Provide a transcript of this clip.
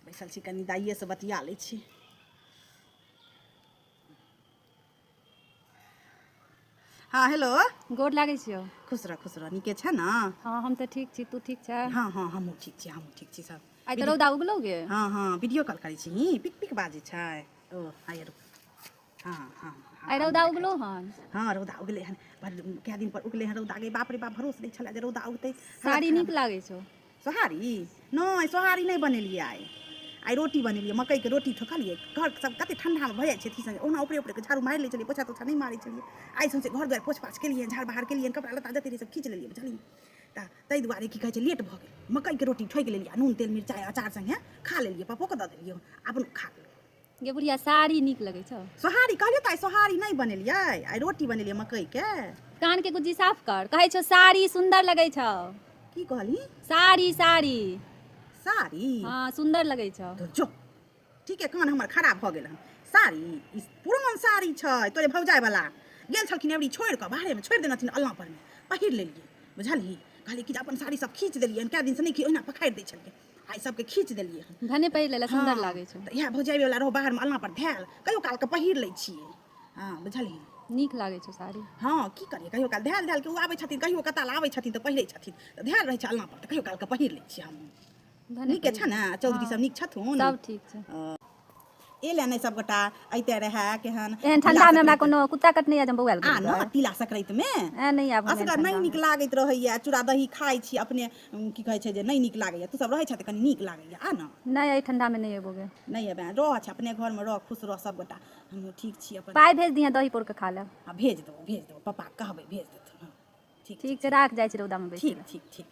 बैसल छी कनी दाइए से बतिया लै छी। हाँ हेलो गोर लागै छियो। खुश रह नीके छै ना? हाँ हम तो ठीक छी, तू ठीक छै? हाँ हाँ हमहूँ ठीक छी सब। आइ तो रौदा उगलो गे। हाँ हाँ वीडियो कॉल करै छी पिक पिक बाजै छै। ओ आइ हाँ हाँ आइ रौदा उगलो हन। हाँ रौदा उगलै हन कए दिन पर उगलै हन रौदा गे बाप रे बाप भरोस नहीं छलै जे रौदा उगतै। साड़ी नीक लागै छौ। सोहारी नहीं सोहारी नहीं बनेलियै आइ रोटी बनेलियै मकई के रोटी ठोकलियै। घर सब कते ठंडा में भऽ जाइ छै अथी ओना ऊपरे के झाड़ू मारि लै छलियै पोछा तोछा नहीं मारै छलियै। आइ सौंसे घर दुआरि पोछ पाछ केलियै झाड़ बहार केलियै कपड़ा लत्ता जते रहै सब खींच लेलियै बुझलियै। ताहि दुआरे की कहै छै लेट भऽ गेल मकई के रोटी ठोकि लेलियै नून तेल मिरचाइ अचार संगे खा लेलियै पप्पो के दऽ देलियै अपन खा लेलियै। गे बुढ़िया साड़ी नीक लगै छौ। सोहारी कहलियै तऽ आइ सोहारी नहीं बनेलियै आइ रोटी बनेलियै मकई के। कान के गुज्जी साफ कर कहै छौ साड़ी सुंदर लगै छौ। की कहली? साड़ी साड़ी हाँ सुंदर लगै छौ। तो जो ठीक है कान हमर खराब भऽ गेल हन। साड़ी पुरान साड़ी छै तोरे भौजाइ वाला गेल छलखिन एबरी छोड़ि कऽ बाहरेमे छोड़ि देने हथिन अल्लाह परमे पहिर लेलियै बुझलियै। कहलियै कि अपन साड़ी सब खींच देलियै कए दिन से नहीं ओहिना पखाड़ि दै छलियै आइ सबके खींच देलियै हन। भने पहिर लेला सुंदर लागै छौ। तऽ इएह भौजाइ वाला रहो बाहरमे अल्लाह पर धैल कहियो काल के पहिर लै छियै। हाँ बुझलियै। नीक लागै छौ साड़ी। हाँ की करियै कहियो काल धैल के उ आबै छथिन कहियो कताल आबै छथिन तऽ पहिरै छथिन तऽ धैल रहै छै अल्लाह पर तऽ कहियो काल के पहिर लै छियै हम। नीके छै ने चौधरी सब नीक छथुन? सब ठीक छै। एले नहीं सबगोटा अइते रहे केहन एहन ठंडा में हमरा कोनो कुत्ता कटने या जम बौआल आ न तिला संक्रांति में ए नहीं आब असगर नहीं नीक लागैत रहैया चूड़ा दही खाइ छी अपने की कहै छै जे नहीं नीक लागैया तू सब रहै छ त कनी नीक लागैया आ न। नहीं एहि ठंडा में नहीं एबो गे। नहीं एबे रह छ अपने घर में रह खुश रह सबगोटा हम ठीक छी अपन। पाई भेज दिहे दही पौर के खा लेब। हाँ भेज देबो पप्पा के कहबै भेज देथुन। हाँ ठीक छै राख जाइ छी रौदा में बैसै ठीक लए। ठीक ठीक।